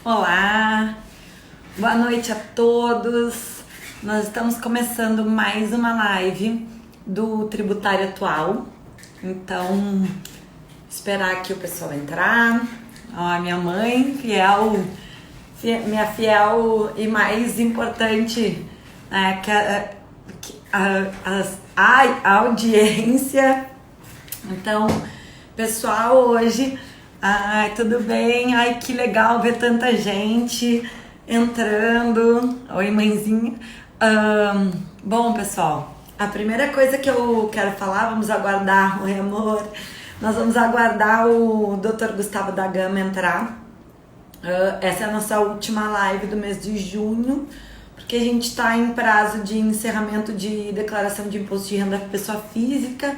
Olá, boa noite a todos. Nós estamos começando mais uma live do Tributário Atual. Então, esperar aqui o pessoal entrar. Ó, a minha mãe, minha fiel e mais importante, né, a audiência. Então, pessoal, hoje, ai, tudo bem? Ai, que legal ver tanta gente entrando. Oi, mãezinha. Bom, pessoal, a primeira coisa que eu quero falar, vamos aguardar, oi, amor. Nós vamos aguardar o Dr. Gustavo da Gama entrar. Essa é a nossa última live do mês de junho, porque a gente está em prazo de encerramento de declaração de imposto de renda da pessoa física.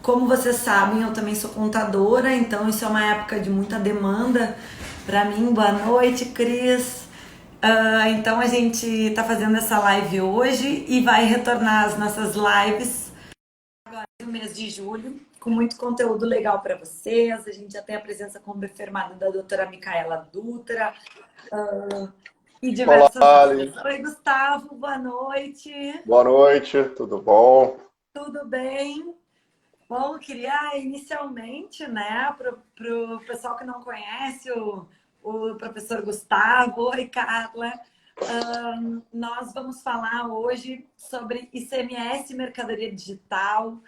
Como vocês sabem, eu também sou contadora, então isso é uma época de muita demanda para mim. Boa noite, Cris. Então a gente está fazendo essa live hoje e vai retornar as nossas lives agora no mês de julho, com muito conteúdo legal para vocês. A gente já tem a presença confirmada da doutora Micaela Dutra e Olá, diversas Ali. outras. Oi, Gustavo, boa noite. Boa noite, tudo bom? Tudo bem? Bom, eu queria inicialmente, né, pro pessoal que não conhece o professor Gustavo, oi Carla, nós vamos falar hoje sobre ICMS e mercadoria digital.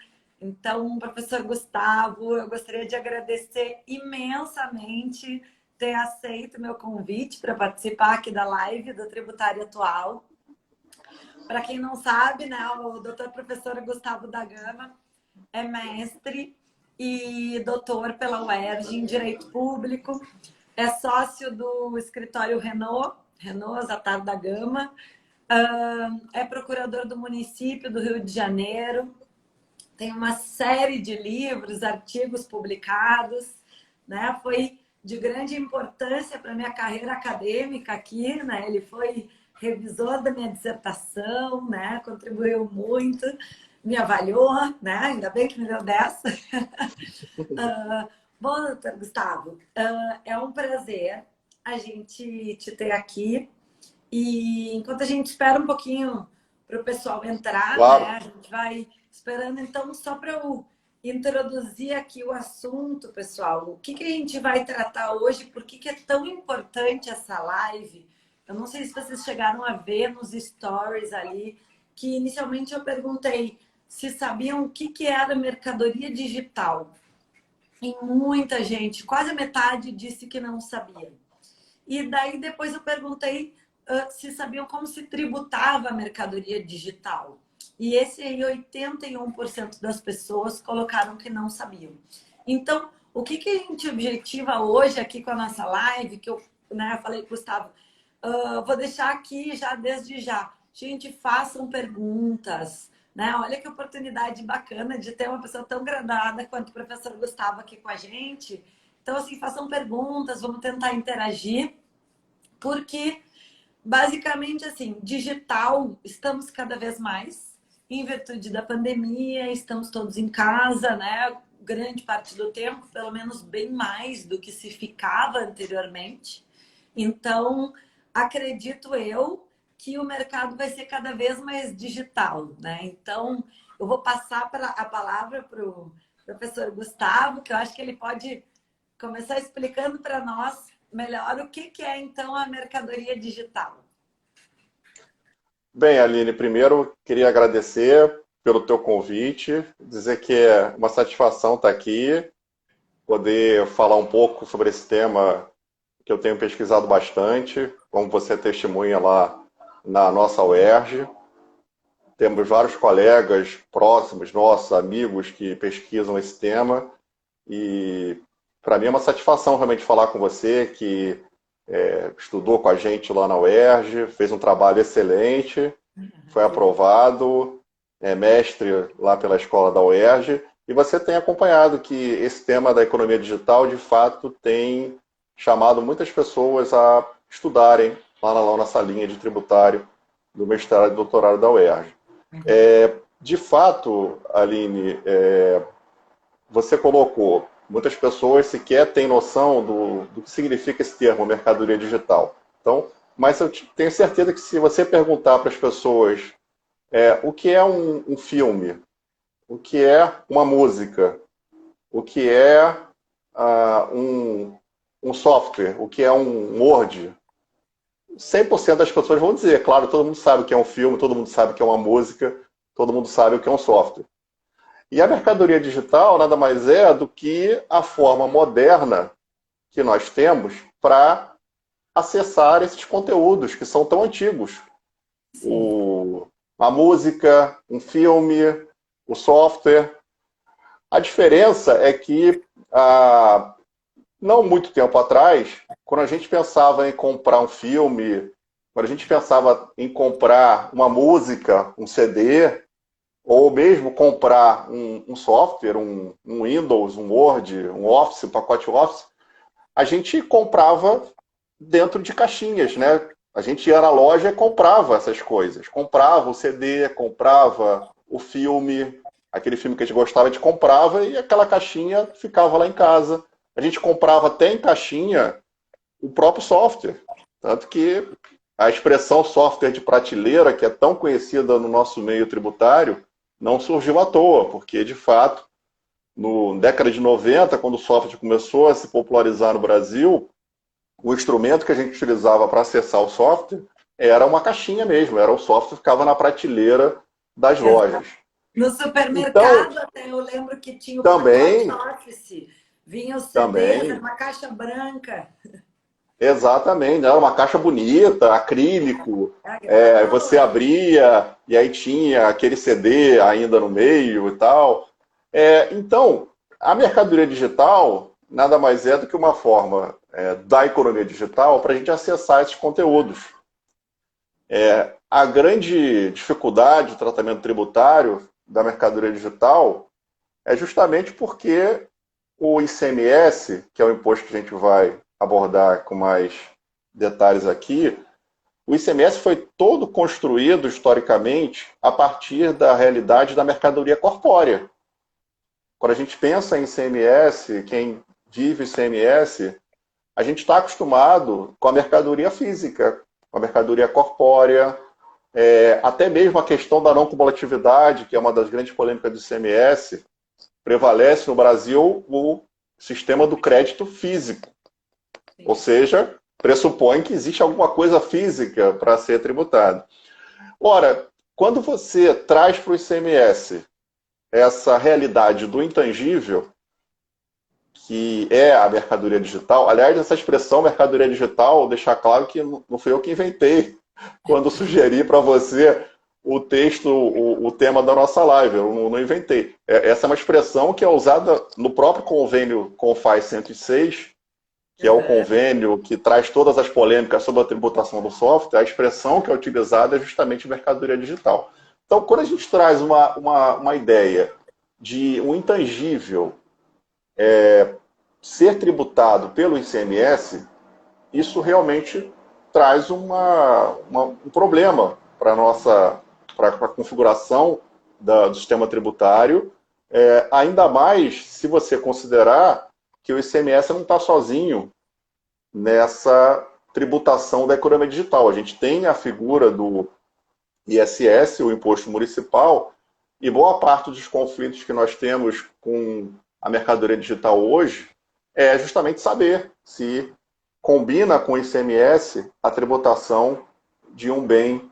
Então, professor Gustavo, eu gostaria de agradecer imensamente ter aceito meu convite para participar aqui da live do Tributário Atual. Para quem não sabe, né, o doutor professor Gustavo da Gama é mestre e doutor pela UERJ em Direito Público, é sócio do escritório Renault Zatar da Gama, é procurador do município do Rio de Janeiro, tem uma série de livros, artigos publicados, né? Foi de grande importância para a minha carreira acadêmica aqui, né? Ele foi revisor da minha dissertação, né? Contribuiu muito, me avaliou, né? Ainda bem que me deu 10. Bom, doutor Gustavo, é um prazer a gente te ter aqui. E enquanto a gente espera um pouquinho para o pessoal entrar, né? Claro. A gente vai esperando, então, só para eu introduzir aqui o assunto, pessoal. O que a gente vai tratar hoje? Por que é tão importante essa live? Eu não sei se vocês chegaram a ver nos stories ali, que inicialmente eu perguntei se sabiam o que era mercadoria digital. E muita gente, quase a metade, disse que não sabia. E daí depois eu perguntei se sabiam como se tributava a mercadoria digital. E esse aí, 81% das pessoas colocaram que não sabiam. Então, o que a gente objetiva hoje aqui com a nossa live, que eu, né, falei com o Gustavo, vou deixar aqui já desde já. Gente, façam perguntas, né? Olha que oportunidade bacana de ter uma pessoa tão gradada quanto o professor Gustavo aqui com a gente. Então, assim, façam perguntas, vamos tentar interagir, porque basicamente, assim, digital, estamos cada vez mais, em virtude da pandemia, estamos todos em casa, né? Grande parte do tempo, pelo menos bem mais do que se ficava anteriormente. Então, acredito eu que o mercado vai ser cada vez mais digital, né? Então, eu vou passar a palavra para o professor Gustavo, que eu acho que ele pode começar explicando para nós melhor o que é, então, a mercadoria digital. Bem, Aline, primeiro queria agradecer pelo teu convite, dizer que é uma satisfação estar aqui, poder falar um pouco sobre esse tema que eu tenho pesquisado bastante, como você testemunha lá na nossa UERJ. Temos vários colegas próximos, nossos amigos, que pesquisam esse tema e para mim é uma satisfação realmente falar com você que estudou com a gente lá na UERJ, fez um trabalho excelente, foi aprovado, é mestre lá pela escola da UERJ, e você tem acompanhado que esse tema da economia digital, de fato, tem chamado muitas pessoas a estudarem lá na nossa linha de tributário do mestrado e doutorado da UERJ. De fato, Aline, você colocou muitas pessoas sequer têm noção do que significa esse termo, mercadoria digital. Então, mas eu tenho certeza que se você perguntar para as pessoas o que é um filme, o que é uma música, o que é um software, o que é um Word, 100% das pessoas vão dizer, claro, todo mundo sabe o que é um filme, todo mundo sabe o que é uma música, todo mundo sabe o que é um software. E a mercadoria digital nada mais é do que a forma moderna que nós temos para acessar esses conteúdos que são tão antigos. A música, um filme, o software. A diferença é que, não muito tempo atrás, quando a gente pensava em comprar um filme, quando a gente pensava em comprar uma música, um CD, ou mesmo comprar um software, um Windows, um Word, um Office, um pacote Office, a gente comprava dentro de caixinhas, né? A gente ia na loja e comprava essas coisas. Comprava o CD, comprava o filme, aquele filme que a gente gostava, a gente comprava e aquela caixinha ficava lá em casa. A gente comprava até em caixinha o próprio software. Tanto que a expressão software de prateleira, que é tão conhecida no nosso meio tributário, não surgiu à toa, porque, de fato, na década de 90, quando o software começou a se popularizar no Brasil, o instrumento que a gente utilizava para acessar o software era uma caixinha mesmo, era o software que ficava na prateleira das lojas. No supermercado, então, até eu lembro que tinha o também, pacote Office, vinha o CD, também, uma caixa branca. Exatamente, era uma caixa bonita, acrílico, você abria e aí tinha aquele CD ainda no meio e tal. Então, a mercadoria digital nada mais é do que uma forma da economia digital para a gente acessar esses conteúdos. A grande dificuldade do tratamento tributário da mercadoria digital é justamente porque o ICMS, que é o imposto que a gente vai abordar com mais detalhes aqui, o ICMS foi todo construído historicamente a partir da realidade da mercadoria corpórea. Quando a gente pensa em ICMS, quem vive ICMS, a gente está acostumado com a mercadoria física, com a mercadoria corpórea, até mesmo a questão da não cumulatividade, que é uma das grandes polêmicas do ICMS, prevalece no Brasil o sistema do crédito físico. Sim. Ou seja, pressupõe que existe alguma coisa física para ser tributado. Ora, quando você traz para o ICMS essa realidade do intangível, que é a mercadoria digital, aliás, essa expressão mercadoria digital, deixar claro que não fui eu que inventei quando sugeri para você o texto, o tema da nossa live, eu não inventei. Essa é uma expressão que é usada no próprio convênio CONFAS 106, que é o convênio que traz todas as polêmicas sobre a tributação do software. A expressão que é utilizada é justamente mercadoria digital. Então, quando a gente traz uma ideia de um intangível ser tributado pelo ICMS, isso realmente traz um problema para a configuração do sistema tributário, ainda mais se você considerar que o ICMS não está sozinho nessa tributação da economia digital. A gente tem a figura do ISS, o Imposto Municipal, e boa parte dos conflitos que nós temos com a mercadoria digital hoje é justamente saber se combina com o ICMS a tributação de um bem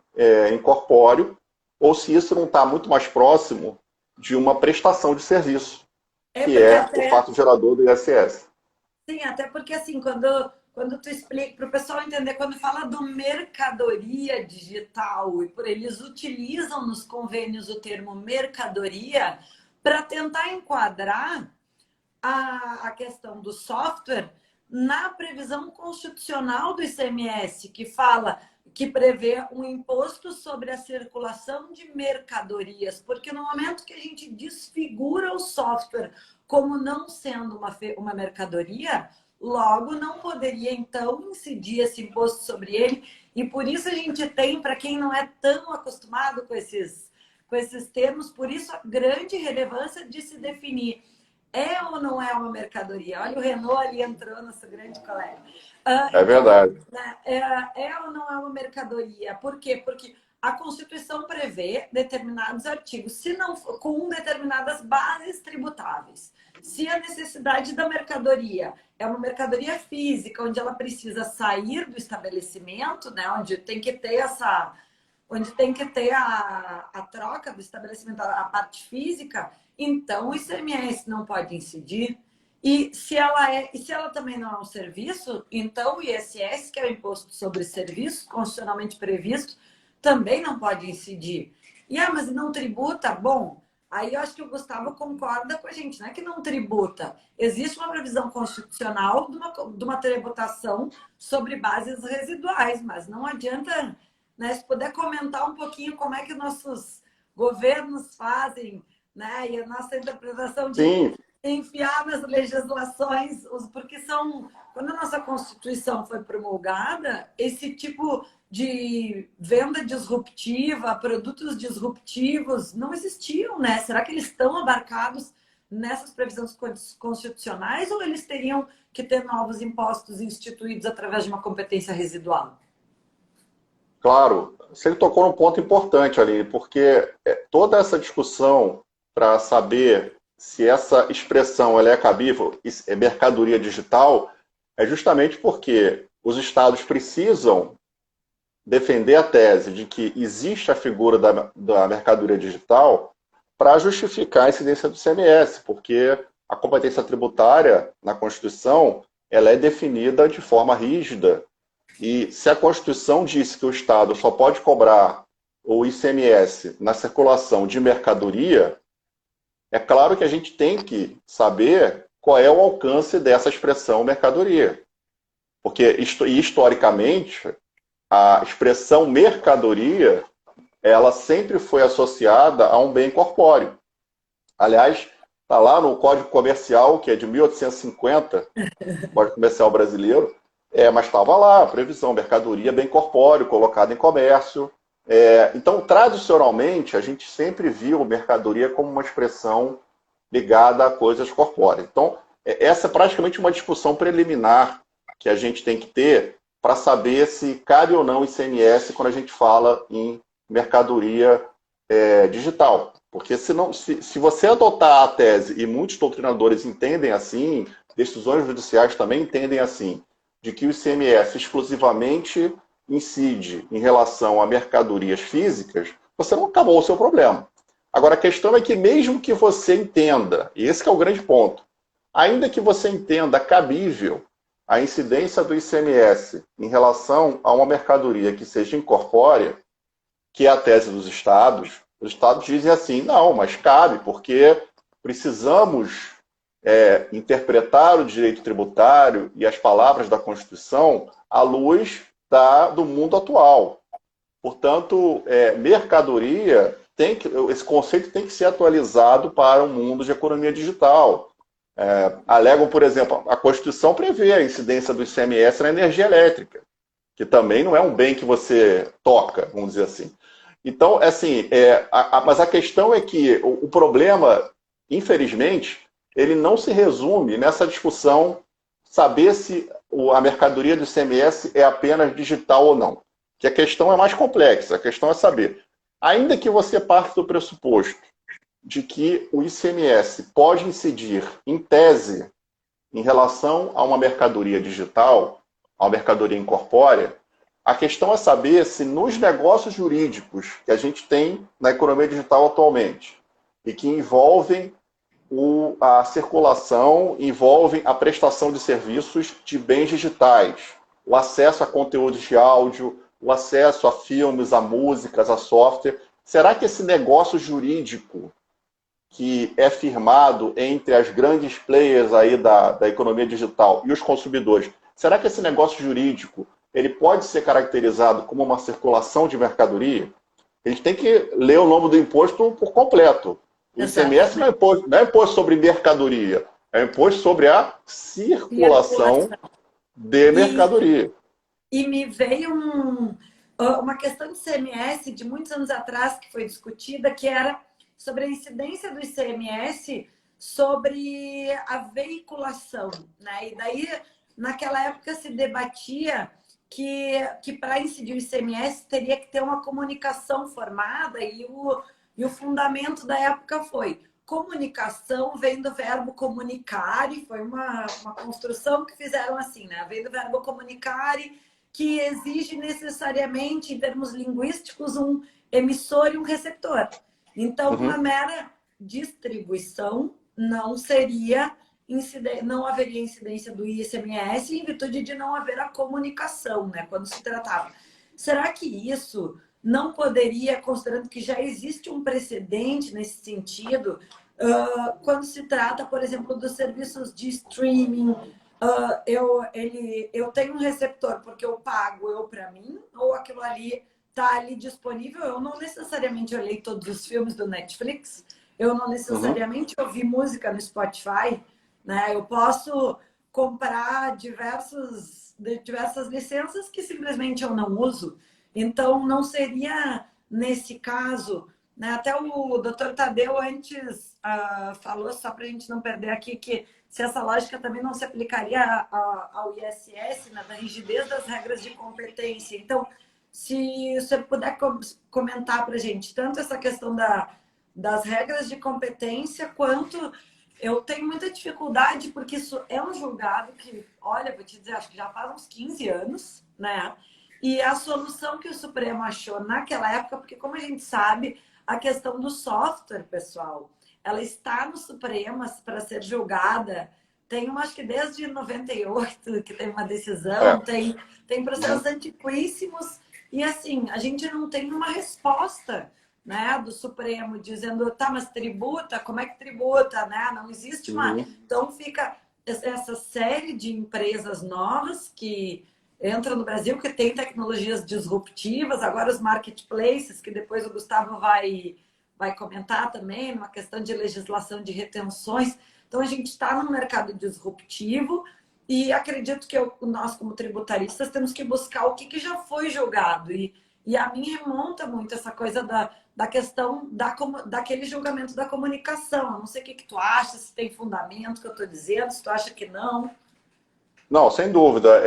incorpóreo, ou se isso não está muito mais próximo de uma prestação de serviço, que é o fato gerador do ISS. Sim, até porque assim, quando tu explica, para o pessoal entender, quando fala do mercadoria digital, e por eles utilizam nos convênios o termo mercadoria para tentar enquadrar a questão do software na previsão constitucional do ICMS, que prevê um imposto sobre a circulação de mercadorias, porque no momento que a gente desfigura o software como não sendo uma mercadoria, logo não poderia então incidir esse imposto sobre ele, e por isso a gente tem, para quem não é tão acostumado com esses termos, por isso a grande relevância de se definir é ou não é uma mercadoria? Olha, o Renault ali entrou, nosso grande colega. É verdade. Né, é ou não é uma mercadoria? Por quê? Porque a Constituição prevê determinados artigos, se não com determinadas bases tributáveis. Se a necessidade da mercadoria é uma mercadoria física, onde ela precisa sair do estabelecimento, né, onde tem que ter a troca do estabelecimento, a parte física, então o ICMS não pode incidir. E se ela também não é um serviço, então o ISS, que é o Imposto sobre Serviços, constitucionalmente previsto, também não pode incidir. Mas não tributa? Bom, aí eu acho que o Gustavo concorda com a gente, não é que não tributa. Existe uma previsão constitucional de uma tributação sobre bases residuais, mas não adianta, né? Se puder comentar um pouquinho como é que nossos governos fazem, né? E a nossa interpretação de Sim, enfiar nas legislações, porque quando a nossa Constituição foi promulgada, esse tipo de venda disruptiva, produtos disruptivos, não existiam, né? Será que eles estão abarcados nessas previsões constitucionais ou eles teriam que ter novos impostos instituídos através de uma competência residual? claro. Você tocou num ponto importante ali, porque toda essa discussão para saber se essa expressão ela é cabível, é mercadoria digital, é justamente porque os estados precisam defender a tese de que existe a figura da mercadoria digital para justificar a incidência do CMS, porque a competência tributária na Constituição ela é definida de forma rígida. E se a Constituição disse que o Estado só pode cobrar o ICMS na circulação de mercadoria, é claro que a gente tem que saber qual é o alcance dessa expressão mercadoria. Porque, historicamente, a expressão mercadoria, ela sempre foi associada a um bem corpóreo. Aliás, está lá no Código Comercial, que é de 1850, Código Comercial brasileiro, mas estava lá a previsão, mercadoria, bem corpóreo, colocado em comércio. Então, tradicionalmente, a gente sempre viu mercadoria como uma expressão ligada a coisas corpóreas. Então, essa é praticamente uma discussão preliminar que a gente tem que ter para saber se cabe ou não ICMS quando a gente fala em mercadoria digital. Porque se você adotar a tese, e muitos doutrinadores entendem assim, decisões judiciais também entendem assim, de que o ICMS exclusivamente incide em relação a mercadorias físicas, você não acabou o seu problema. Agora, a questão é que mesmo que você entenda, e esse que é o grande ponto, ainda que você entenda cabível a incidência do ICMS em relação a uma mercadoria que seja incorpórea, que é a tese dos estados, os estados dizem assim, não, mas cabe, porque precisamos interpretar o direito tributário e as palavras da Constituição à luz do mundo atual. Portanto, mercadoria, esse conceito tem que ser atualizado para um mundo de economia digital. Alegam, por exemplo, a Constituição prevê a incidência do ICMS na energia elétrica, que também não é um bem que você toca, vamos dizer assim. Então, assim, mas a questão é que o problema, infelizmente, ele não se resume nessa discussão saber se a mercadoria do ICMS é apenas digital ou não. Que a questão é mais complexa, a questão é saber. Ainda que você parte do pressuposto de que o ICMS pode incidir, em tese, em relação a uma mercadoria digital, a uma mercadoria incorpórea, a questão é saber se nos negócios jurídicos que a gente tem na economia digital atualmente, e que envolvem a circulação, envolvem a prestação de serviços de bens digitais, o acesso a conteúdos de áudio, o acesso a filmes, a músicas, a software. Será que esse negócio jurídico que é firmado entre as grandes players aí da economia digital e os consumidores, será que esse negócio jurídico ele pode ser caracterizado como uma circulação de mercadoria? A gente tem que ler o nome do imposto por completo. O ICMS não é imposto sobre mercadoria, é imposto sobre a circulação de mercadoria. E me veio uma questão de ICMS de muitos anos atrás que foi discutida, que era sobre a incidência do ICMS sobre a veiculação, né? E daí, naquela época, se debatia que para incidir o ICMS teria que ter uma comunicação formada e o fundamento da época foi comunicação vem do verbo comunicar e foi uma construção que fizeram assim, né? Vem do verbo comunicar que exige necessariamente, em termos linguísticos, um emissor e um receptor. Então, uma mera distribuição não seria não haveria incidência do ICMS em virtude de não haver a comunicação, né, quando se tratava. Será que isso não poderia, considerando que já existe um precedente nesse sentido, quando se trata, por exemplo, dos serviços de streaming, eu tenho um receptor porque eu pago para mim, ou aquilo ali está ali disponível? Eu não necessariamente olhei todos os filmes do Netflix, eu não necessariamente ouvi música no Spotify, né? Eu posso comprar diversas licenças que simplesmente eu não uso. Então, não seria nesse caso, né? Até o doutor Tadeu antes falou, só para a gente não perder aqui, que se essa lógica também não se aplicaria ao ISS, né? Da rigidez das regras de competência. Então, se você puder comentar para a gente tanto essa questão das regras de competência, quanto eu tenho muita dificuldade, porque isso é um julgado que, olha, vou te dizer, acho que já faz uns 15 anos, né? E a solução que o Supremo achou naquela época, porque como a gente sabe, a questão do software, pessoal, ela está no Supremo para ser julgada. Tem acho que desde 98 que tem uma decisão, tem processos antiquíssimos, e assim, a gente não tem uma resposta, né, do Supremo dizendo, tá, mas tributa, como é que tributa, né? Não existe uma... Então fica essa série de empresas novas que entram no Brasil, que tem tecnologias disruptivas, agora os marketplaces, que depois o Gustavo vai comentar também, numa questão de legislação de retenções. Então a gente está num mercado disruptivo e acredito que nós, como tributaristas, temos que buscar o que já foi julgado. E a mim remonta muito essa coisa da questão daquele julgamento da comunicação. Eu não sei o que tu acha, se tem fundamento que eu estou dizendo, se tu acha que não. Não, sem dúvida.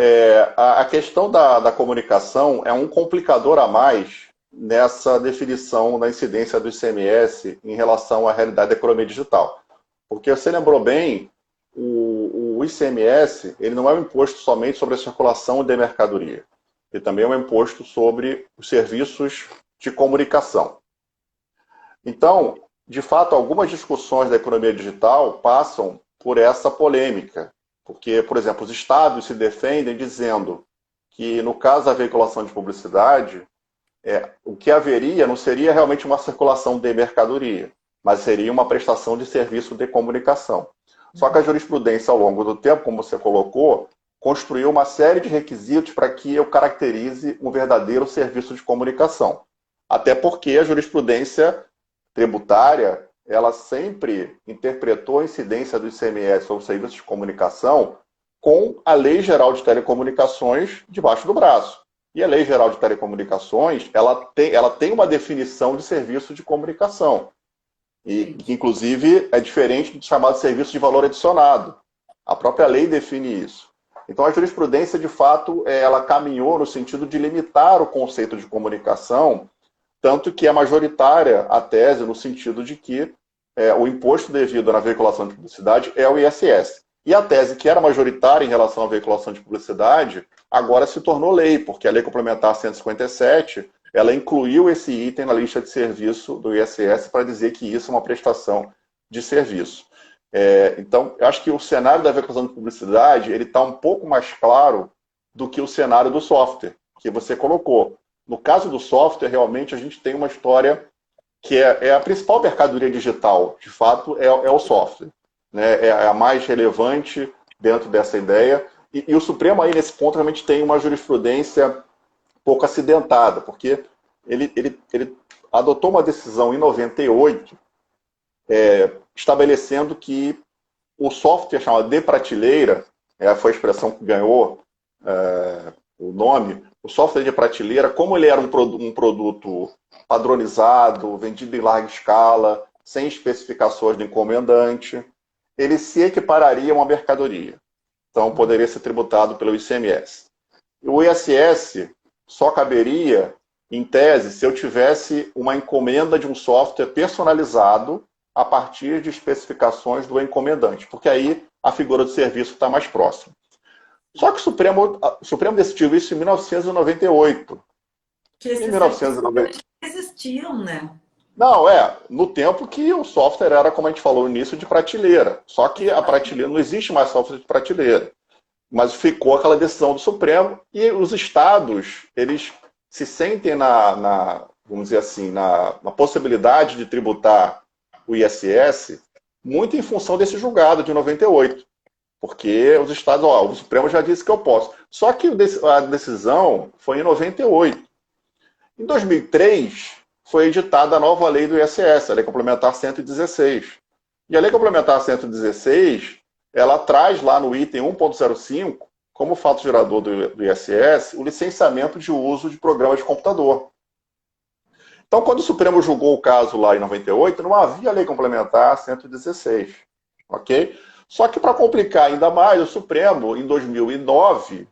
A questão da comunicação é um complicador a mais nessa definição da incidência do ICMS em relação à realidade da economia digital. Porque você lembrou bem, o ICMS ele não é um imposto somente sobre a circulação de mercadoria. Ele também é um imposto sobre os serviços de comunicação. Então, de fato, algumas discussões da economia digital passam por essa polêmica. Porque, por exemplo, os estados se defendem dizendo que, no caso da veiculação de publicidade, o que haveria não seria realmente uma circulação de mercadoria, mas seria uma prestação de serviço de comunicação. Só que a jurisprudência, ao longo do tempo, como você colocou, construiu uma série de requisitos para que eu caracterize um verdadeiro serviço de comunicação. Até porque a jurisprudência tributária, ela sempre interpretou a incidência do ICMS sobre serviços de comunicação com a Lei Geral de Telecomunicações debaixo do braço. E a Lei Geral de Telecomunicações, ela tem uma definição de serviço de comunicação. E que, inclusive, é diferente do chamado serviço de valor adicionado. A própria lei define isso. Então, a jurisprudência, de fato, ela caminhou no sentido de limitar o conceito de comunicação, tanto que é majoritária a tese no sentido de que o imposto devido na veiculação de publicidade é o ISS. E a tese que era majoritária em relação à veiculação de publicidade, agora se tornou lei, porque a Lei Complementar 157, ela incluiu esse item na lista de serviço do ISS para dizer que isso é uma prestação de serviço. Então, eu acho que o cenário da veiculação de publicidade ele está um pouco mais claro do que o cenário do software, que você colocou. No caso do software, realmente, a gente tem uma história que é a principal mercadoria digital, de fato, é o software. Né? É a mais relevante dentro dessa ideia. E o Supremo, aí, nesse ponto, realmente tem uma jurisprudência pouco acidentada, porque ele adotou uma decisão em 98, estabelecendo que o software chamado de prateleira, foi a expressão que ganhou o nome, o software de prateleira, como ele era um produto padronizado, vendido em larga escala, sem especificações do encomendante, ele se equipararia a uma mercadoria. Então, poderia ser tributado pelo ICMS. O ISS só caberia, em tese, se eu tivesse uma encomenda de um software personalizado a partir de especificações do encomendante, porque aí a figura do serviço está mais próxima. Só que o Supremo decidiu isso em 1998. Que Em esses serviços 1990. existiam, né? Não, no tempo que o software era, como a gente falou no início, de prateleira. Só que a prateleira não existe mais software de prateleira. Mas ficou aquela decisão do Supremo e os estados, eles se sentem vamos dizer assim, na possibilidade de tributar o ISS muito em função desse julgado de 98. Porque os estados, o Supremo já disse que eu posso. Só que a decisão foi em 98. Em 2003, foi editada a nova lei do ISS, a Lei Complementar 116. E a Lei Complementar 116, ela traz lá no item 1.05, como fato gerador do ISS, o licenciamento de uso de programas de computador. Então, quando o Supremo julgou o caso lá em 98, não havia Lei Complementar 116. Ok? Só que, para complicar ainda mais, o Supremo, em 2009,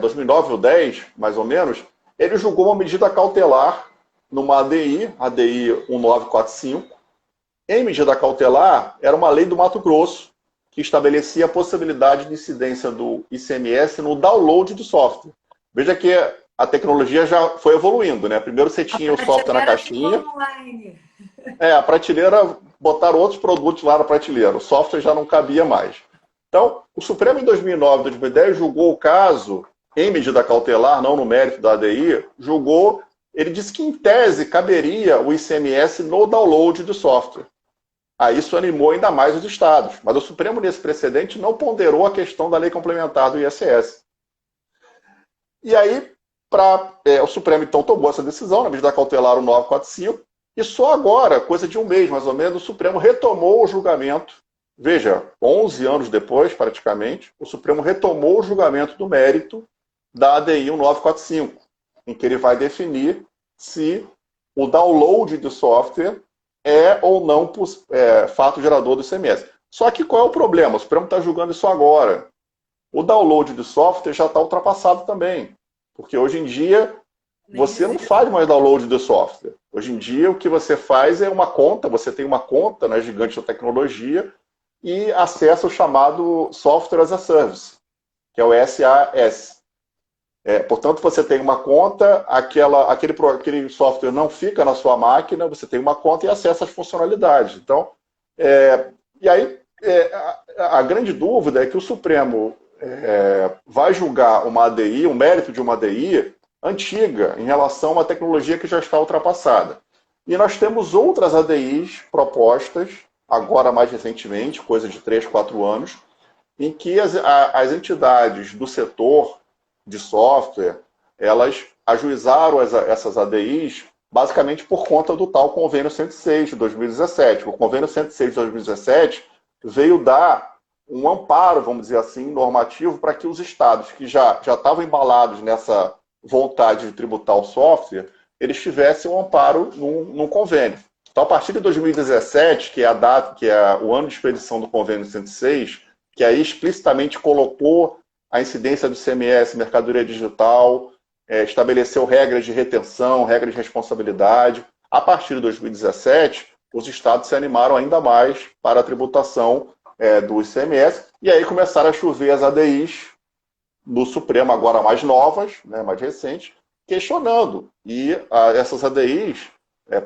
2009 ou 10, mais ou menos, ele julgou uma medida cautelar numa ADI 1945. Em medida cautelar, era uma lei do Mato Grosso, que estabelecia a possibilidade de incidência do ICMS no download do software. Veja que a tecnologia já foi evoluindo, né? Primeiro você tinha o software na caixinha. Online. A prateleira, botaram outros produtos lá na prateleira. O software já não cabia mais. Então, o Supremo em 2009, 2010, julgou o caso em medida cautelar, não no mérito da ADI, julgou, ele disse que em tese caberia o ICMS no download do software. Aí isso animou ainda mais os estados. Mas o Supremo, nesse precedente, não ponderou a questão da lei complementar do ISS. E aí, o Supremo, então, tomou essa decisão, na medida cautelar o 945, e só agora, coisa de um mês mais ou menos, o Supremo retomou o julgamento. Veja, 11 anos depois, praticamente, o Supremo retomou o julgamento do mérito da ADI 1945, em que ele vai definir se o download do software é ou não fato gerador do ICMS. Só que qual é o problema? O Supremo está julgando isso agora. O download do software já está ultrapassado também. Porque hoje em dia, você não faz mais download do software. Hoje em dia, o que você faz é uma conta, você tem uma conta na gigante da tecnologia e acessa o chamado Software as a Service, que é o SAS. Portanto, você tem uma conta, aquele software não fica na sua máquina, você tem uma conta e acessa as funcionalidades. Então, e aí, a grande dúvida é que o Supremo vai julgar uma ADI, o mérito de uma ADI antiga, em relação a uma tecnologia que já está ultrapassada. E nós temos outras ADIs propostas, agora mais recentemente, coisa de 3, 4 anos, em que as entidades do setor de software, elas ajuizaram essas ADIs basicamente por conta do tal Convênio 106 de 2017. O Convênio 106 de 2017 veio dar um amparo, vamos dizer assim, normativo para que os estados que já estavam embalados nessa vontade de tributar o software, eles tivessem um amparo num convênio. Então, a partir de 2017, que é a data, que é o ano de expedição do Convênio 106, que aí explicitamente colocou a incidência do ICMS, mercadoria digital, estabeleceu regras de retenção, regras de responsabilidade. A partir de 2017, os estados se animaram ainda mais para a tributação do ICMS, e aí começaram a chover as ADIs no Supremo, agora mais novas, né, mais recentes, questionando. E essas ADIs,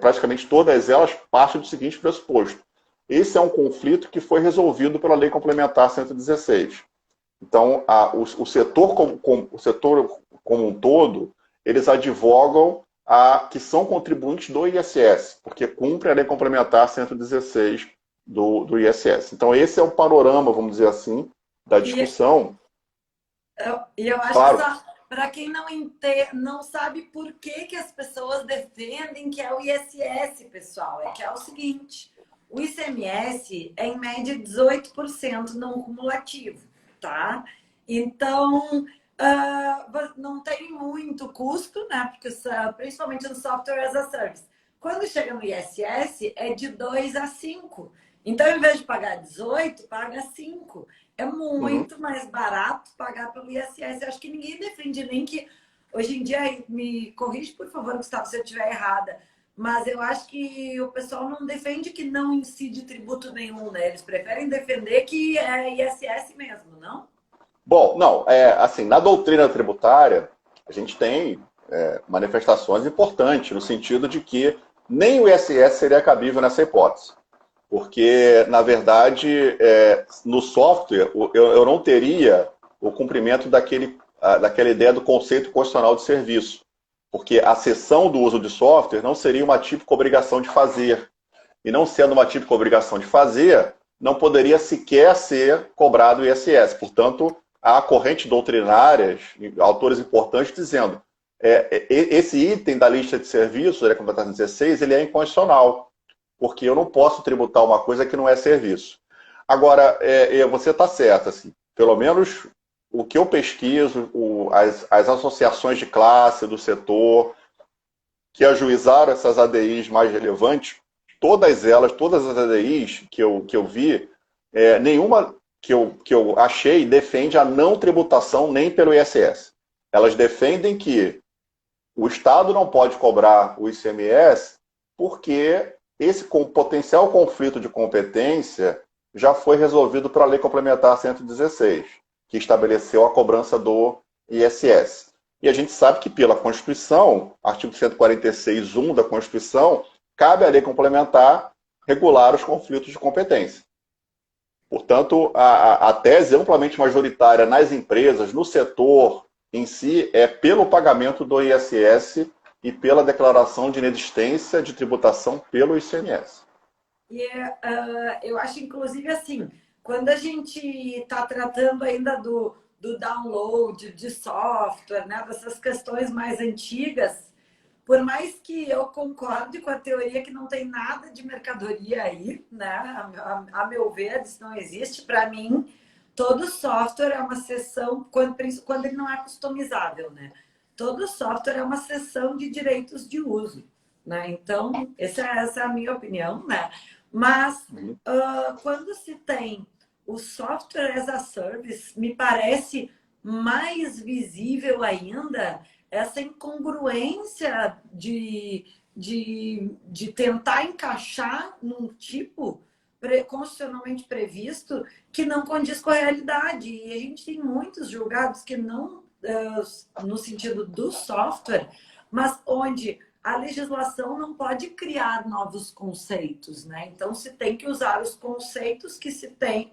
praticamente todas elas, partem do seguinte pressuposto. Esse é um conflito que foi resolvido pela Lei Complementar 116. Então, o setor como um todo, eles advogam que são contribuintes do ISS, porque cumpre a Lei Complementar 116 do ISS. Então, esse é o panorama, vamos dizer assim, da discussão. E eu acho Claro. que só para quem não sabe por que as pessoas defendem que é o ISS, pessoal, que é o seguinte, o ICMS é em média 18% não cumulativo, tá? Então, não tem muito custo, né? Porque principalmente no Software as a Service. Quando chega no ISS, é de 2 a 5. Então, em vez de pagar 18, paga 5. É Uhum. muito mais barato pagar pelo ISS. Eu acho que ninguém defende nem que... Hoje em dia, me corrige, por favor, Gustavo, se eu estiver errada, mas eu acho que o pessoal não defende que não incide tributo nenhum, né? Eles preferem defender que é ISS mesmo, não? Bom, não, assim, na doutrina tributária, a gente tem manifestações importantes, no sentido de que nem o ISS seria cabível nessa hipótese. Porque, na verdade, no software, eu não teria o cumprimento daquela ideia do conceito constitucional de serviço. Porque a cessão do uso de software não seria uma típica obrigação de fazer. E não sendo uma típica obrigação de fazer, não poderia sequer ser cobrado o ISS. Portanto, há correntes doutrinárias, autores importantes, dizendo esse item da lista de serviços, da Completar 16, ele é inconstitucional, porque eu não posso tributar uma coisa que não é serviço. Agora, você está certo, assim, pelo menos o que eu pesquiso, as associações de classe do setor, que ajuizaram essas ADIs mais relevantes, todas elas, todas as ADIs que eu vi, nenhuma que eu achei defende a não tributação nem pelo ISS. Elas defendem que o Estado não pode cobrar o ICMS porque esse potencial conflito de competência já foi resolvido pela Lei Complementar 116, que estabeleceu a cobrança do ISS. E a gente sabe que pela Constituição, artigo 146(1) da Constituição, cabe à Lei Complementar regular os conflitos de competência. Portanto, a tese amplamente majoritária nas empresas, no setor em si, é pelo pagamento do ISS e pela declaração de inexistência de tributação pelo ICMS. Eu acho, inclusive, assim, quando a gente está tratando ainda do download de software, né, dessas questões mais antigas, por mais que eu concorde com a teoria que não tem nada de mercadoria aí, né, a meu ver, isso não existe, para mim, todo software é uma seção, quando ele não é customizável, né? Todo software é uma seção de direitos de uso, né? Então, essa é a minha opinião, né? Mas quando se tem o software as a service, me parece mais visível ainda essa incongruência de tentar encaixar num tipo constitucionalmente previsto que não condiz com a realidade. E a gente tem muitos julgados que não, no sentido do software, mas onde a legislação não pode criar novos conceitos, né? Então se tem que usar os conceitos que se tem,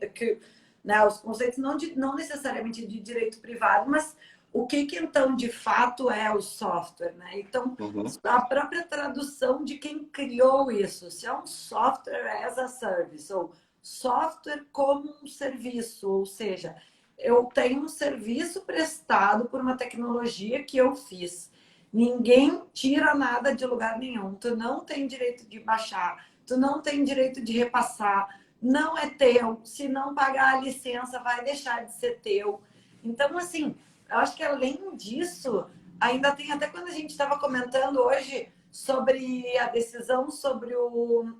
né, os conceitos não necessariamente de direito privado, mas o que então de fato é o software, né? Então Uhum. a própria tradução de quem criou isso, se é um software as a service ou software como um serviço, ou seja, eu tenho um serviço prestado por uma tecnologia que eu fiz. Ninguém tira nada de lugar nenhum. Tu não tem direito de baixar, tu não tem direito de repassar, não é teu. Se não pagar a licença, vai deixar de ser teu. Então, assim, eu acho que além disso, ainda tem, até quando a gente estava comentando hoje sobre a decisão sobre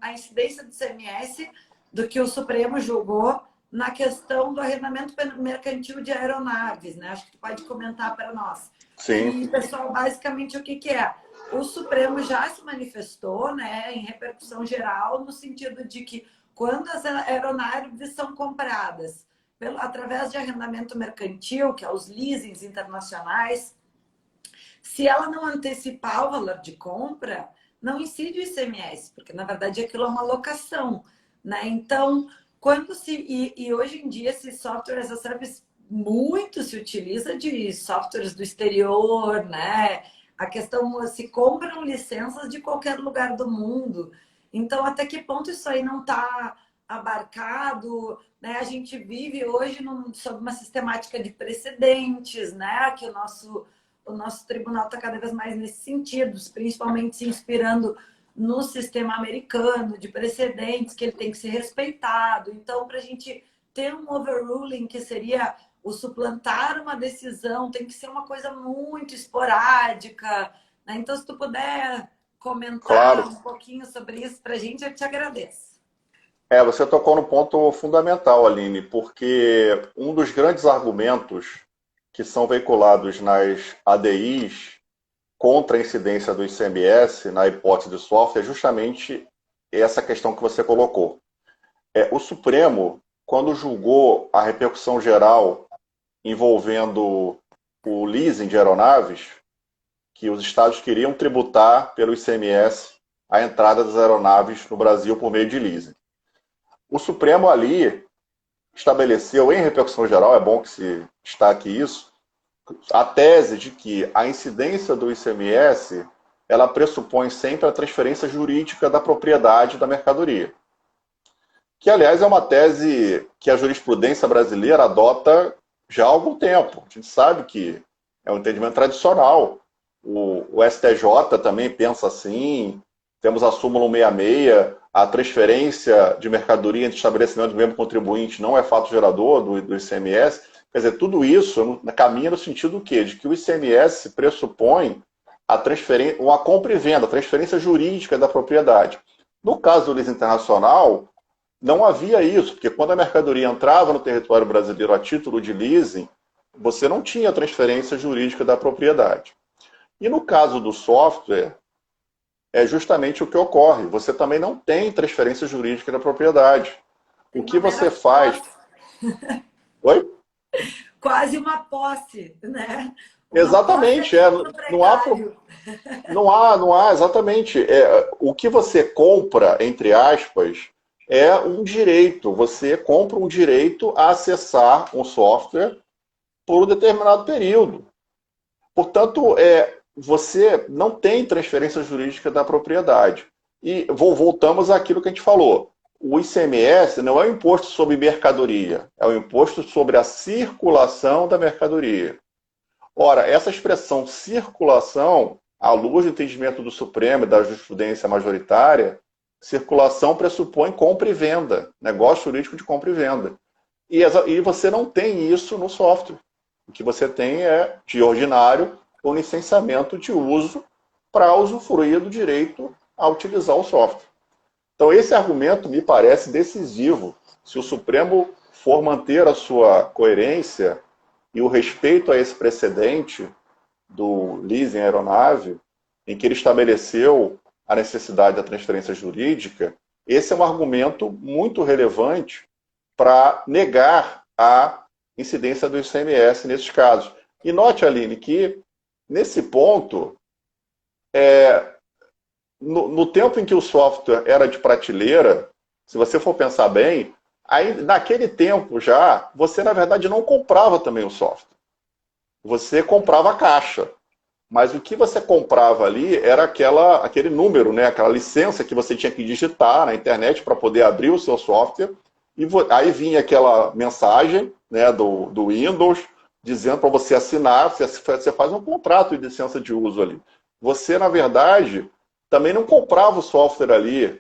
a incidência do CMS, do que o Supremo julgou na questão do arrendamento mercantil de aeronaves, né? Acho que tu pode comentar para nós. Sim. Que, pessoal, basicamente o que é? O Supremo já se manifestou, né, em repercussão geral, no sentido de que quando as aeronaves são compradas através de arrendamento mercantil, que é os leasings internacionais, se ela não antecipar o valor de compra, não incide o ICMS, porque na verdade aquilo é uma locação, né? Então, quando e hoje em dia esse software as a service muito se utiliza de softwares do exterior, né? A questão se compram licenças de qualquer lugar do mundo. Então, até que ponto isso aí não está abarcado, né? A gente vive hoje sob uma sistemática de precedentes, né? Que o nosso tribunal está cada vez mais nesse sentido, principalmente se inspirando no sistema americano de precedentes, que ele tem que ser respeitado. Então, para a gente ter um overruling, que seria o suplantar uma decisão, tem que ser uma coisa muito esporádica, né? Então, se tu puder comentar Claro. um pouquinho sobre isso para a gente, eu te agradeço. Você tocou no ponto fundamental, Aline, porque um dos grandes argumentos que são veiculados nas ADIs contra a incidência do ICMS na hipótese de software é justamente essa questão que você colocou. O Supremo, quando julgou a repercussão geral envolvendo o leasing de aeronaves, que os estados queriam tributar pelo ICMS a entrada das aeronaves no Brasil por meio de leasing. O Supremo ali estabeleceu, em repercussão geral, é bom que se destaque isso, a tese de que a incidência do ICMS ela pressupõe sempre a transferência jurídica da propriedade da mercadoria. Que, aliás, é uma tese que a jurisprudência brasileira adota já há algum tempo. A gente sabe que é um entendimento tradicional. O STJ também pensa assim. Temos a súmula 166, a transferência de mercadoria entre estabelecimento do mesmo contribuinte não é fato gerador do ICMS. Quer dizer, tudo isso caminha no sentido do quê? De que o ICMS pressupõe a transferência, uma compra e venda, a transferência jurídica da propriedade. No caso do leasing internacional, não havia isso, porque quando a mercadoria entrava no território brasileiro a título de leasing, você não tinha transferência jurídica da propriedade. E no caso do software, é justamente o que ocorre. Você também não tem transferência jurídica da propriedade. Tem O que uma você mera faz... posse, Oi? quase uma posse, né? Uma posse Exatamente. ali no precário. Não há, exatamente. O que você compra, entre aspas, é um direito. Você compra um direito a acessar um software por um determinado período. Portanto, você não tem transferência jurídica da propriedade. E voltamos àquilo que a gente falou. O ICMS não é um imposto sobre mercadoria, é um imposto sobre a circulação da mercadoria. Ora, essa expressão circulação, à luz do entendimento do Supremo e da jurisprudência majoritária, circulação pressupõe compra e venda, negócio jurídico de compra e venda. E você não tem isso no software. O que você tem é, de ordinário, um licenciamento de uso para usufruir do direito a utilizar o software. Então, esse argumento me parece decisivo. Se o Supremo for manter a sua coerência e o respeito a esse precedente do leasing aeronave, em que ele estabeleceu a necessidade da transferência jurídica, esse é um argumento muito relevante para negar a incidência do ICMS nesses casos. E note, Aline, que nesse ponto, no tempo em que o software era de prateleira, se você for pensar bem, aí, naquele tempo já, você na verdade não comprava também o software. Você comprava a caixa. Mas o que você comprava ali era aquele número, né? Aquela licença que você tinha que digitar na internet para poder abrir o seu software. E aí vinha aquela mensagem, né, do Windows dizendo para você assinar, você faz um contrato de licença de uso ali. Você, na verdade, também não comprava o software ali.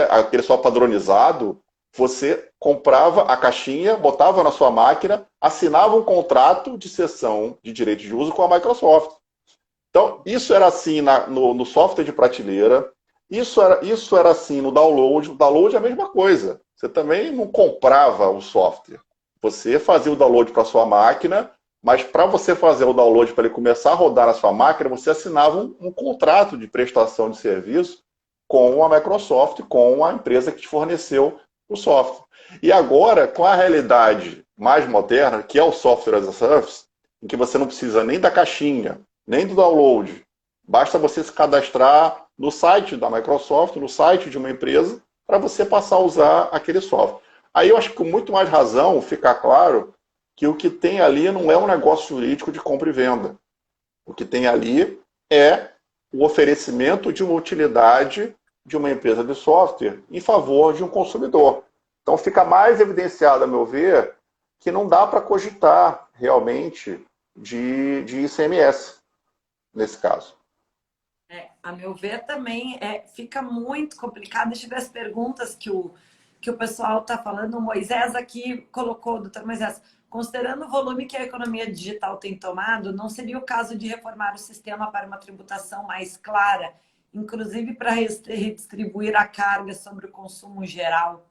Aquele software padronizado, você comprava a caixinha, botava na sua máquina, assinava um contrato de cessão de direito de uso com a Microsoft. Então, isso era assim no software de prateleira, isso era assim no download. O download é a mesma coisa. Você também não comprava o software. Você fazia o download para a sua máquina, mas para você fazer o download para ele começar a rodar na sua máquina, você assinava um contrato de prestação de serviço com a Microsoft, com a empresa que te forneceu o software. E agora, com a realidade mais moderna, que é o software as a service, em que você não precisa nem da caixinha, nem do download, basta você se cadastrar no site da Microsoft, no site de uma empresa, para você passar a usar aquele software. Aí eu acho que com muito mais razão fica claro que o que tem ali não é um negócio jurídico de compra e venda. O que tem ali é o oferecimento de uma utilidade de uma empresa de software em favor de um consumidor. Então fica mais evidenciado, a meu ver, que não dá para cogitar realmente de ICMS nesse caso. A meu ver também fica muito complicado. Deixa eu ver as perguntas que o pessoal está falando. O Moisés aqui colocou, doutor Moisés, considerando o volume que a economia digital tem tomado, não seria o caso de reformar o sistema para uma tributação mais clara, inclusive para redistribuir a carga sobre o consumo geral.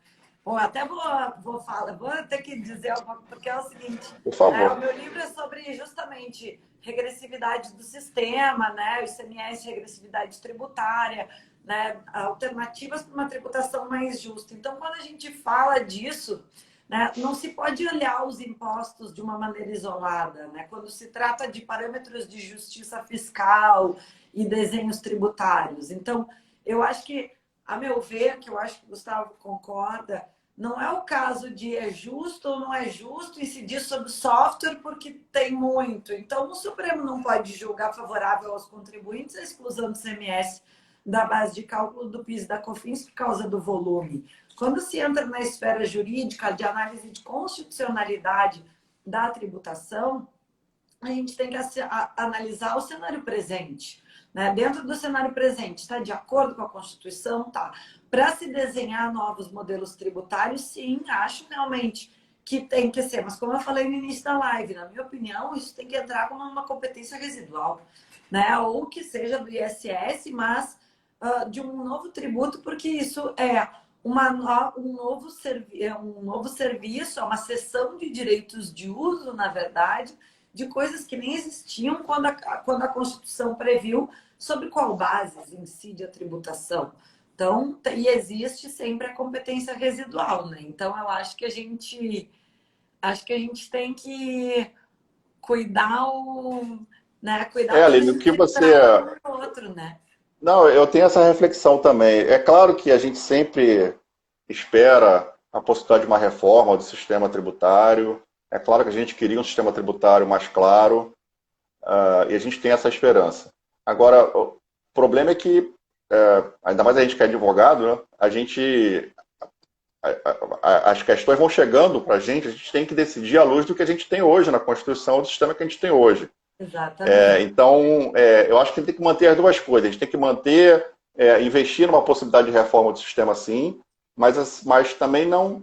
Bom, até vou falar, vou ter que dizer algo, porque é o seguinte, Por o favor. meu livro é sobre justamente regressividade do sistema, né, o ICMS, regressividade tributária, né, alternativas para uma tributação mais justa. Então, quando a gente fala disso, né, não se pode olhar os impostos de uma maneira isolada, né? Quando se trata de parâmetros de justiça fiscal e desenhos tributários. Então, eu acho que, a meu ver, que eu acho que o Gustavo concorda, não é o caso de é justo ou não é justo incidir sobre software porque tem muito. Então, o Supremo não pode julgar favorável aos contribuintes a exclusão do CMS da base de cálculo do PIS e da COFINS por causa do volume. Quando se entra na esfera jurídica de análise de constitucionalidade da tributação, a gente tem que analisar o cenário presente. Né? Dentro do cenário presente, está de acordo com a Constituição? Tá. Para se desenhar novos modelos tributários, sim, acho realmente que tem que ser. Mas como eu falei no início da live, na minha opinião, isso tem que entrar como uma competência residual. Né? Ou que seja do ISS, mas de um novo tributo, porque isso é um novo serviço, é uma cessão de direitos de uso, na verdade, de coisas que nem existiam quando a Constituição previu sobre qual base incide a tributação. Então, e existe sempre a competência residual, né? Então, eu acho que a gente tem que cuidar cuidar para Aline, o não que você. entrar um no outro, né? Não, eu tenho essa reflexão também. É claro que a gente sempre espera a possibilidade de uma reforma do sistema tributário. É claro que a gente queria um sistema tributário mais claro, e a gente tem essa esperança. Agora, o problema é que, ainda mais a gente que é advogado, né, as questões vão chegando para a gente tem que decidir à luz do que a gente tem hoje na Constituição, do sistema que a gente tem hoje. Exatamente. Então, eu acho que tem que manter as duas coisas. A gente tem que manter, investir numa possibilidade de reforma do sistema, sim, mas também não.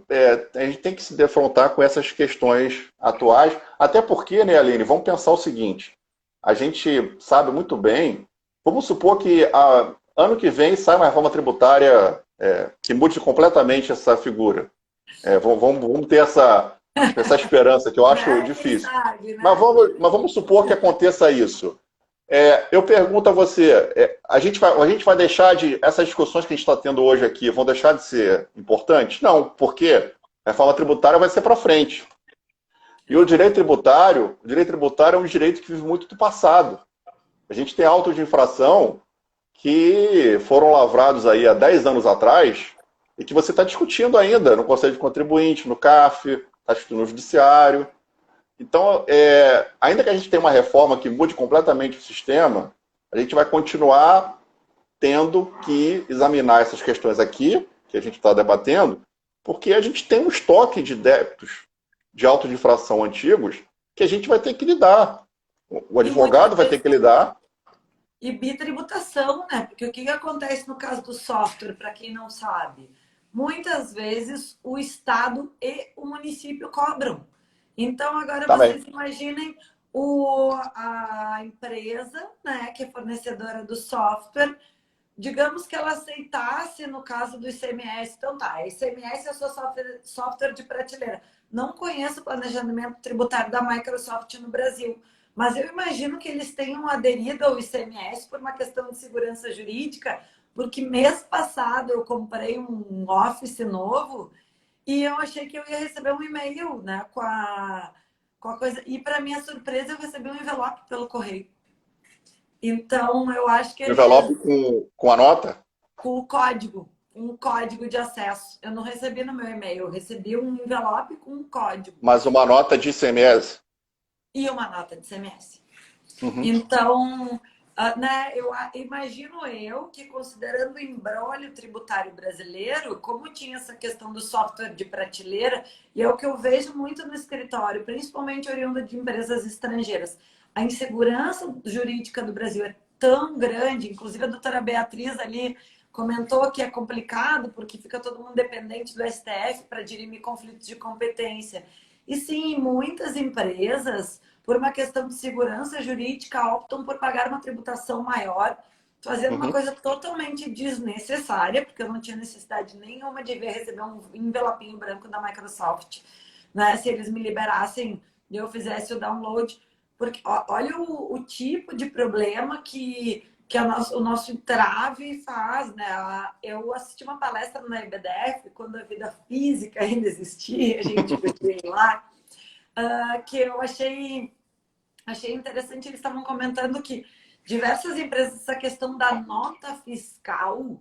A gente tem que se defrontar com essas questões atuais, até porque, né, Aline, vamos pensar o seguinte: a gente sabe muito bem, vamos supor que ano que vem sai uma reforma tributária que mude completamente essa figura. Vamos ter essa esperança, que eu acho Quem difícil. sabe, Mas né? vamos supor que aconteça isso. Eu pergunto a você, a gente vai deixar essas discussões que a gente está tendo hoje aqui, vão deixar de ser importantes? Não, porque a reforma tributária vai ser para frente. E o direito tributário é um direito que vive muito do passado. A gente tem autos de infração que foram lavrados aí há 10 anos atrás e que você está discutindo ainda no Conselho de Contribuinte, no CAF, está discutindo no Judiciário. Então, ainda que a gente tenha uma reforma que mude completamente o sistema, a gente vai continuar tendo que examinar essas questões aqui, que a gente está debatendo, porque a gente tem um estoque de débitos de auto de infração antigos que a gente vai ter que lidar. O E muitas advogado vai ter vezes que lidar. e bitributação, né? Porque o que acontece no caso do software, para quem não sabe? Muitas vezes o Estado e o município cobram. Então, agora Também. vocês imaginem a empresa, né, que é fornecedora do software, digamos que ela aceitasse no caso do ICMS. Então tá, ICMS é o seu software de prateleira. Não conheço o planejamento tributário da Microsoft no Brasil, mas eu imagino que eles tenham aderido ao ICMS por uma questão de segurança jurídica, porque mês passado eu comprei um Office novo e eu achei que eu ia receber um e-mail, né, com a coisa. E para minha surpresa, eu recebi um envelope pelo correio. Então, eu acho que Envelope eles com a nota? com o código, um código de acesso. Eu não recebi no meu e-mail, eu recebi um envelope com um código Mas uma nota de ICMS. e uma nota de CMS. Uhum. Então, né, eu imagino eu que, considerando o imbróglio tributário brasileiro, como tinha essa questão do software de prateleira, e é o que eu vejo muito no escritório, principalmente oriundo de empresas estrangeiras, a insegurança jurídica do Brasil é tão grande, inclusive a doutora Beatriz ali comentou que é complicado porque fica todo mundo dependente do STF para dirimir conflitos de competência. E sim, muitas empresas, por uma questão de segurança jurídica, optam por pagar uma tributação maior, fazendo uma Uhum. coisa totalmente desnecessária, porque eu não tinha necessidade nenhuma de receber um envelopinho branco da Microsoft, né? Se eles me liberassem e eu fizesse o download. Porque olha o tipo de problema que o nosso entrave faz, né? Eu assisti uma palestra na IBDF, quando a vida física ainda existia, a gente podia ir lá, que eu achei interessante. Eles estavam comentando que diversas empresas, essa questão da nota fiscal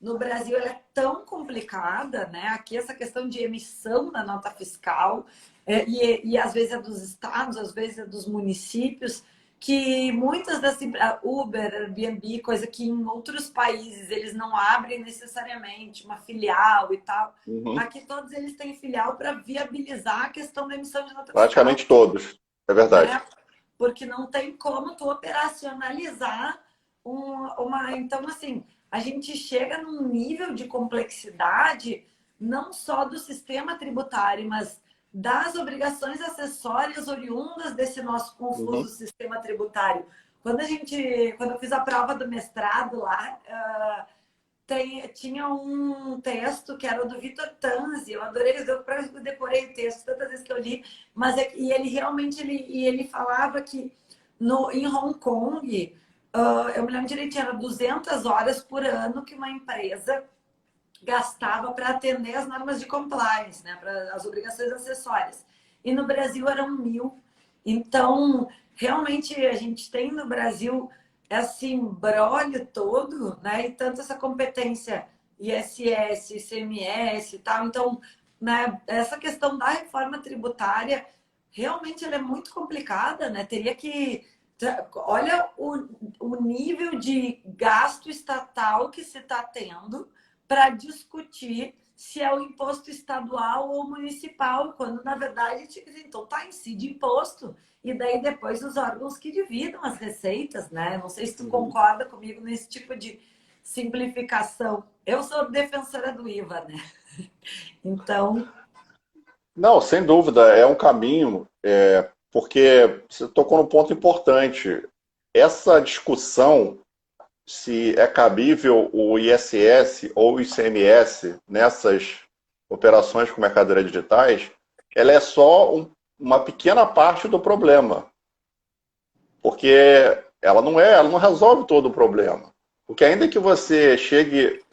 no Brasil ela é tão complicada, né? Aqui essa questão de emissão da nota fiscal, e às vezes é dos estados, às vezes é dos municípios, que muitas das Uber, Airbnb, coisa que em outros países eles não abrem necessariamente uma filial e tal. Uhum. Aqui todos eles têm filial para viabilizar a questão da emissão de nota fiscal, Praticamente todos, é verdade. né? Porque não tem como tu operacionalizar uma. Então, assim, a gente chega num nível de complexidade não só do sistema tributário, mas das obrigações acessórias oriundas desse nosso confuso Uhum. sistema tributário. Quando eu fiz a prova do mestrado lá, tinha um texto que era do Vitor Tanzi. Eu adorei, eu decorei o texto tantas vezes que eu li, mas e ele realmente ele falava que em Hong Kong, eu me lembro direitinho, era 200 horas por ano que uma empresa gastava para atender as normas de compliance, né, para as obrigações acessórias. E no Brasil eram 1.000. Então, realmente, a gente tem no Brasil esse imbróglio todo, né, e tanto essa competência ISS, ICMS e tal. Então, né, essa questão da reforma tributária, realmente ela é muito complicada, né? Teria que... Olha o nível de gasto estatal que se está tendo para discutir se é o imposto estadual ou municipal, quando na verdade então tá incide imposto e daí depois os órgãos que dividam as receitas, né? Não sei se tu Uhum. concorda comigo nesse tipo de simplificação. Eu sou defensora do IVA, né? Então, Não, sem dúvida, é um caminho, porque você tocou num ponto importante. Essa discussão se é cabível o ISS ou o ICMS nessas operações com mercadorias digitais, ela é só uma pequena parte do problema, porque ela não resolve todo o problema. Porque ainda que você chegue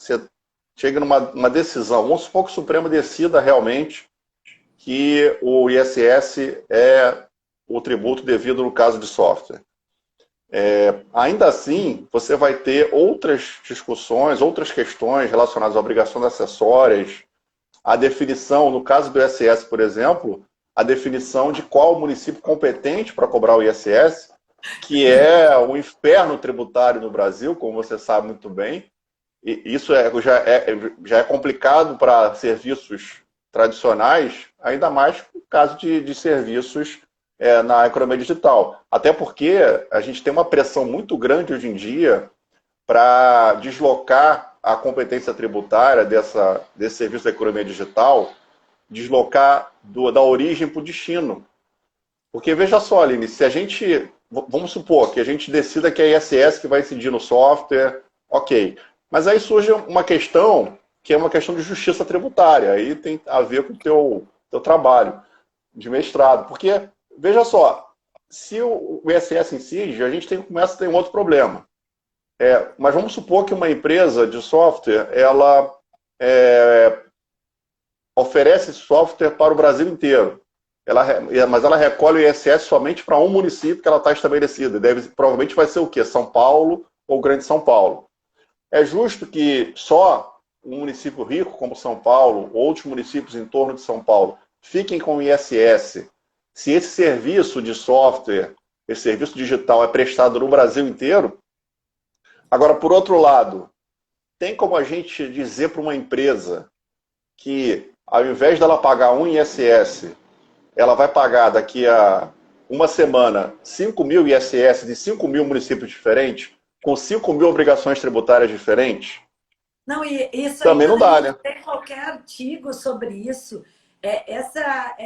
numa decisão, vamos supor que o Supremo decida realmente que o ISS é o tributo devido no caso de software. Ainda assim, você vai ter outras discussões, outras questões relacionadas a obrigações acessórias, a definição, no caso do ISS, por exemplo, a definição de qual o município competente para cobrar o ISS, que é o inferno tributário no Brasil, como você sabe muito bem. E isso já é complicado para serviços tradicionais, ainda mais no caso de serviços na economia digital. Até porque a gente tem uma pressão muito grande hoje em dia para deslocar a competência tributária desse serviço da economia digital, deslocar da origem para o destino. Porque veja só, Aline, se a gente, vamos supor que a gente decida que é a ISS que vai incidir no software, ok. Mas aí surge uma questão que é uma questão de justiça tributária. Aí tem a ver com o teu trabalho de mestrado. Porque, veja só, se o ISS incide, a gente começa a ter um outro problema. Mas vamos supor que uma empresa de software, ela oferece software para o Brasil inteiro. Mas ela recolhe o ISS somente para um município que ela está estabelecida. Provavelmente vai ser o quê? São Paulo ou Grande São Paulo. É justo que só um município rico como São Paulo, ou outros municípios em torno de São Paulo, fiquem com o ISS, se esse serviço de software, esse serviço digital é prestado no Brasil inteiro? Agora, por outro lado, tem como a gente dizer para uma empresa que, ao invés dela pagar um ISS, ela vai pagar daqui a uma semana 5.000 ISS de 5.000 municípios diferentes, com 5.000 obrigações tributárias diferentes? não, e isso Também ainda não a dá, gente né? tem qualquer artigo sobre isso. Essa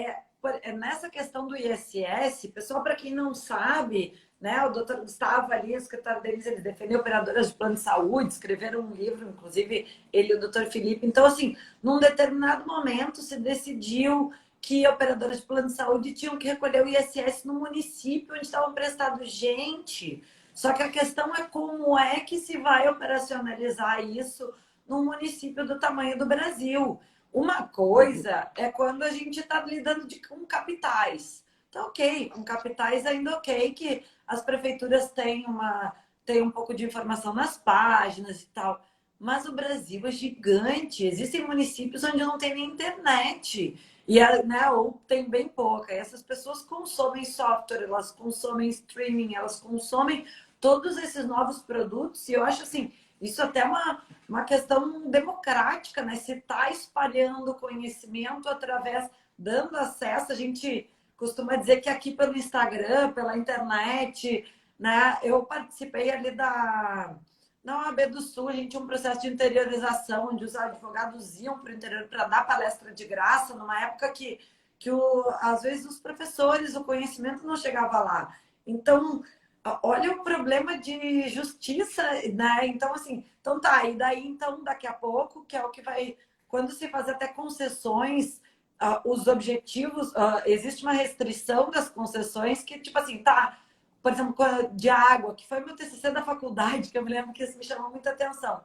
nessa questão do ISS, pessoal, para quem não sabe, né, o doutor Gustavo ali, o secretário deles, ele defendeu operadoras de plano de saúde, escreveram um livro, inclusive ele e o doutor Felipe. Então, assim, num determinado momento se decidiu que operadoras de plano de saúde tinham que recolher o ISS no município onde estavam prestados. Gente, só que a questão é como é que se vai operacionalizar isso num município do tamanho do Brasil. Uma coisa é quando a gente está lidando com capitais. Então, ok, com capitais ainda ok que as prefeituras têm um pouco de informação nas páginas e tal. Mas o Brasil é gigante. Existem municípios onde não tem nem internet. E, né, ou tem bem pouca. E essas pessoas consomem software, elas consomem streaming, elas consomem todos esses novos produtos. E eu acho assim, isso até é uma questão democrática, né? Se está espalhando conhecimento através, dando acesso, a gente costuma dizer que aqui pelo Instagram, pela internet, né? Eu participei ali na OAB do Sul, a gente tinha um processo de interiorização, onde os advogados iam para o interior para dar palestra de graça, numa época que às vezes os professores, o conhecimento não chegava lá. Então, olha o problema de justiça, né? Então, assim, então tá, e daí, então, daqui a pouco, que é o que vai, quando se faz até concessões, os objetivos, existe uma restrição das concessões que, tipo assim, tá, por exemplo, de água, que foi meu TCC da faculdade, que eu me lembro que isso me chamou muita atenção.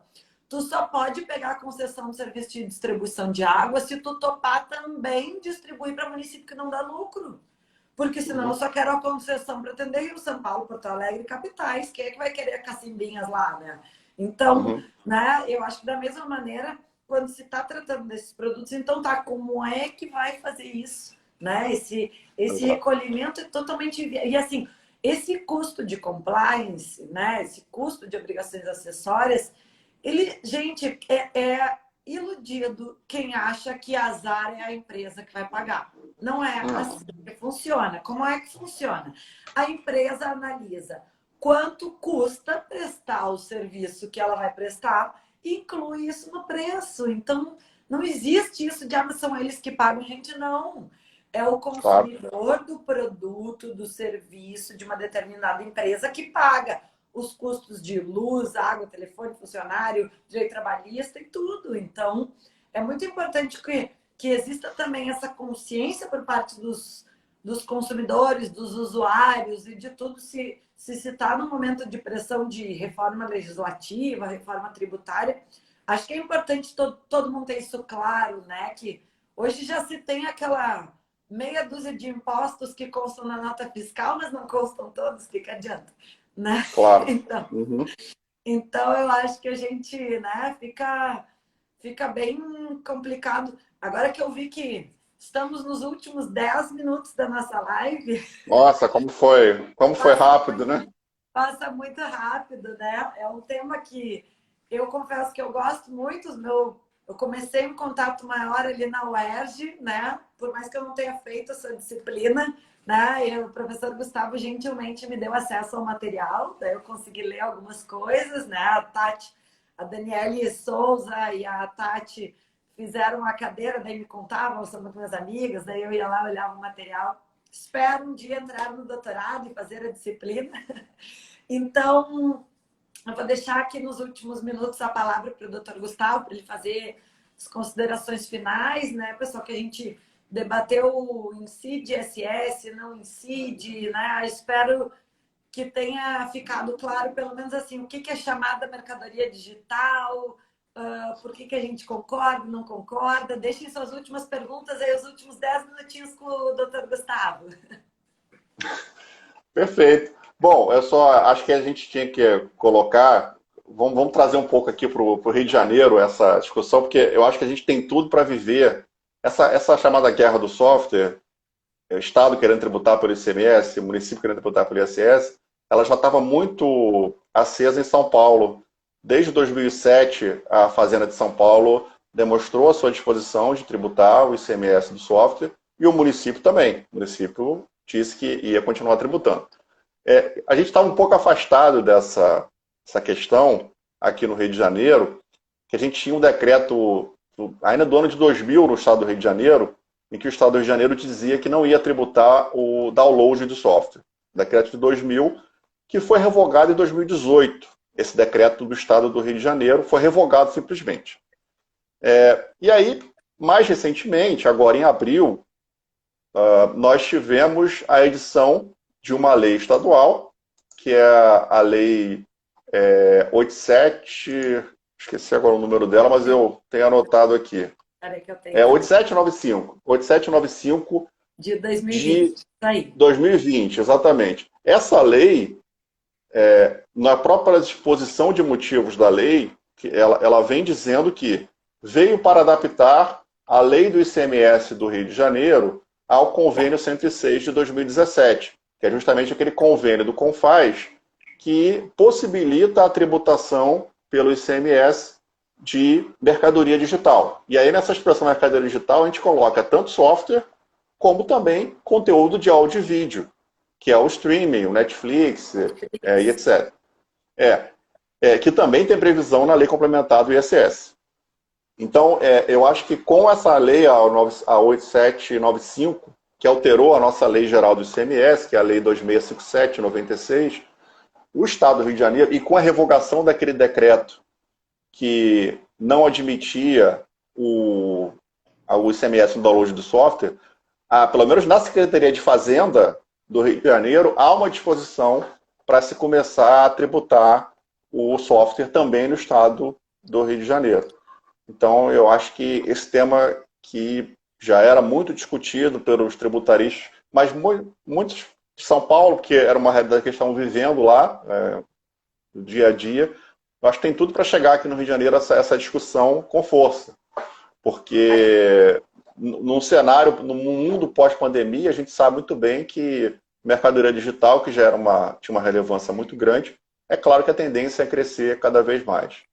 Tu só pode pegar a concessão de serviço de distribuição de água se tu topar também distribuir para município que não dá lucro. Porque senão eu só quero a concessão para atender Rio, São Paulo, Porto Alegre, capitais. Quem é que vai querer cacimbinhas lá, né? Então, né, eu acho que da mesma maneira, quando se está tratando desses produtos, então tá, como é que vai fazer isso? Né? Esse recolhimento é totalmente... E assim, esse custo de compliance, né, esse custo de obrigações acessórias, ele, gente, é iludido quem acha que azar é a empresa que vai pagar. Não é assim que funciona. Como é que funciona? A empresa analisa quanto custa prestar o serviço que ela vai prestar e inclui isso no preço. Então, não existe isso de são eles que pagam, gente, não. É o consumidor do produto, do serviço de uma determinada empresa que paga os custos de luz, água, telefone, funcionário, direito trabalhista e tudo. Então, é muito importante que exista também essa consciência por parte dos consumidores, dos usuários e de tudo se está num momento de pressão de reforma legislativa, reforma tributária. Acho que é importante todo mundo ter isso claro, né? Que hoje já se tem aquela meia dúzia de impostos que constam na nota fiscal, mas não constam todos, que adianta, né? Claro. Então eu acho que a gente, né, fica bem complicado. Agora que eu vi que estamos nos últimos 10 minutos da nossa live. Nossa, como foi? Como foi rápido, né? Passa muito rápido, né? É um tema que eu confesso que eu gosto muito. Eu comecei um contato maior ali na UERJ, né? Por mais que eu não tenha feito essa disciplina, né? E o professor Gustavo gentilmente me deu acesso ao material, daí eu consegui ler algumas coisas, né? A Tati, a Daniele Souza e a Tati fizeram uma cadeira, daí me contavam, são muito minhas amigas, daí eu ia lá, olhava o material. Espero um dia entrar no doutorado e fazer a disciplina. Então, eu vou deixar aqui nos últimos minutos a palavra para o doutor Gustavo, para ele fazer as considerações finais, né, pessoal, que a gente debateu incide ISS, não incide, né? Espero que tenha ficado claro, pelo menos assim, o que é chamada mercadoria digital, por que a gente concorda, não concorda. Deixem suas últimas perguntas aí, os últimos 10 minutinhos com o doutor Gustavo. Perfeito. Bom, eu só acho que a gente tinha que colocar, vamos trazer um pouco aqui para o Rio de Janeiro essa discussão, porque eu acho que a gente tem tudo para viver essa chamada guerra do software, o Estado querendo tributar pelo ICMS, o município querendo tributar pelo ISS, ela já estava muito acesa em São Paulo. Desde 2007, a Fazenda de São Paulo demonstrou a sua disposição de tributar o ICMS do software e o município também. O município disse que ia continuar tributando. A gente estava um pouco afastado dessa questão aqui no Rio de Janeiro, que a gente tinha um decreto, ainda do ano de 2000, no estado do Rio de Janeiro, em que o Estado do Rio de Janeiro dizia que não ia tributar o download do software. Decreto de 2000, que foi revogado em 2018. Esse decreto do Estado do Rio de Janeiro foi revogado simplesmente. E aí, mais recentemente, agora em abril, nós tivemos a edição de uma lei estadual, que é a Lei 87, esqueci agora o número dela, mas eu tenho anotado aqui. Peraí que eu tenho. 8795 de 2020. De 2020, exatamente. Essa lei, na própria disposição de motivos da lei, ela vem dizendo que veio para adaptar a lei do ICMS do Rio de Janeiro ao convênio 106 de 2017, que é justamente aquele convênio do CONFAS que possibilita a tributação pelo ICMS de mercadoria digital. E aí, nessa expressão mercadoria digital, a gente coloca tanto software como também conteúdo de áudio e vídeo, que é o streaming, o Netflix, e etc. Que também tem previsão na lei complementar do ISS. Então, eu acho que com essa lei, a 8795, que alterou a nossa lei geral do ICMS, que é a lei 2657/96, o Estado do Rio de Janeiro, e com a revogação daquele decreto que não admitia o ICMS no download do software, pelo menos na Secretaria de Fazenda do Rio de Janeiro, há uma disposição para se começar a tributar o software também no Estado do Rio de Janeiro. Então, eu acho que esse tema que já era muito discutido pelos tributaristas, mas muitos de São Paulo, que era uma realidade que eles estavam vivendo lá, no dia a dia, eu acho que tem tudo para chegar aqui no Rio de Janeiro essa discussão com força. Porque num cenário, no mundo pós-pandemia, a gente sabe muito bem que mercadoria digital, que já tinha uma relevância muito grande, é claro que a tendência é crescer cada vez mais.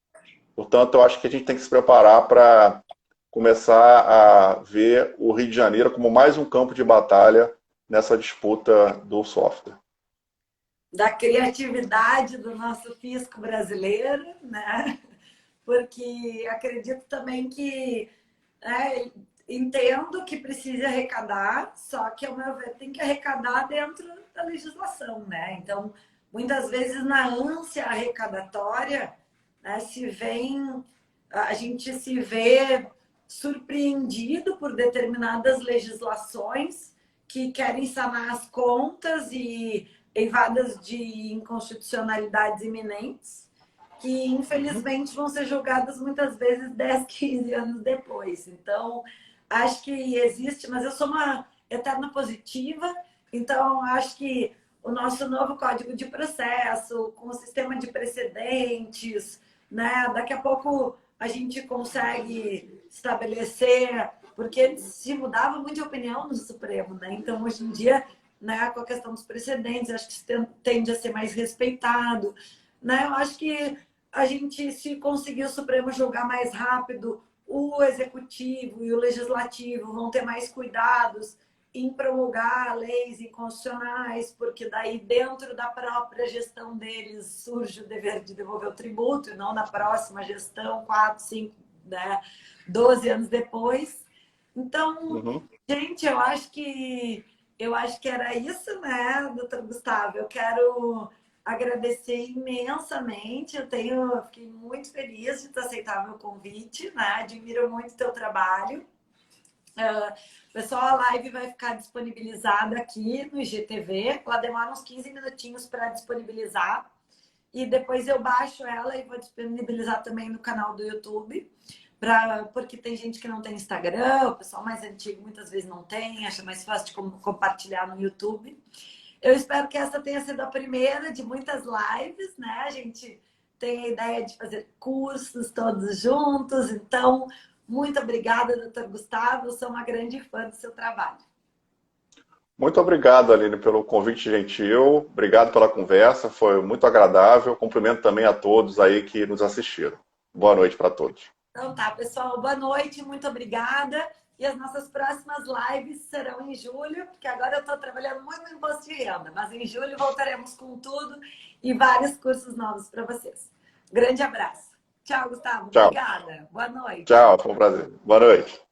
Portanto, eu acho que a gente tem que se preparar para começar a ver o Rio de Janeiro como mais um campo de batalha nessa disputa do software. Da criatividade do nosso fisco brasileiro, né? Porque acredito também que entendo que precisa arrecadar, só que, ao meu ver, tem que arrecadar dentro da legislação, né? Então, muitas vezes, na ânsia arrecadatória, né, a gente se vê surpreendido por determinadas legislações que querem sanar as contas e eivadas de inconstitucionalidades iminentes, que infelizmente vão ser julgadas muitas vezes 10, 15 anos depois. Então, acho que existe, mas eu sou uma eterna positiva, então acho que o nosso novo Código de Processo, com o sistema de precedentes, né, daqui a pouco a gente consegue estabelecer, porque se mudava muito a opinião no Supremo, né? Então, hoje em dia, né, com a questão dos precedentes, acho que isso tende a ser mais respeitado, né? Eu acho que a gente, se conseguir o Supremo julgar mais rápido, o Executivo e o Legislativo vão ter mais cuidados em promulgar leis inconstitucionais, porque daí dentro da própria gestão deles surge o dever de devolver o tributo, e não na próxima gestão, 4, 5, 12 anos depois. Então, gente, eu acho que era isso, né, doutor Gustavo? Eu quero agradecer imensamente. Eu fiquei muito feliz de ter aceitado o meu convite, né? Admiro muito o teu trabalho. Pessoal, a live vai ficar disponibilizada aqui no IGTV. Ela demora uns 15 minutinhos para disponibilizar. E depois eu baixo ela e vou disponibilizar também no canal do YouTube. Porque tem gente que não tem Instagram, o pessoal mais antigo muitas vezes não tem, acha mais fácil de compartilhar no YouTube. Eu espero que essa tenha sido a primeira de muitas lives, né? A gente tem a ideia de fazer cursos todos juntos, então, muito obrigada, doutor Gustavo, eu sou uma grande fã do seu trabalho. Muito obrigado, Aline, pelo convite gentil, obrigado pela conversa, foi muito agradável, cumprimento também a todos aí que nos assistiram. Boa noite para todos. Então tá, pessoal, boa noite, muito obrigada. E as nossas próximas lives serão em julho, porque agora eu estou trabalhando muito no imposto de renda, mas em julho voltaremos com tudo e vários cursos novos para vocês. Grande abraço. Tchau, Gustavo. Tchau. Obrigada. Boa noite. Tchau, foi um prazer. Boa noite.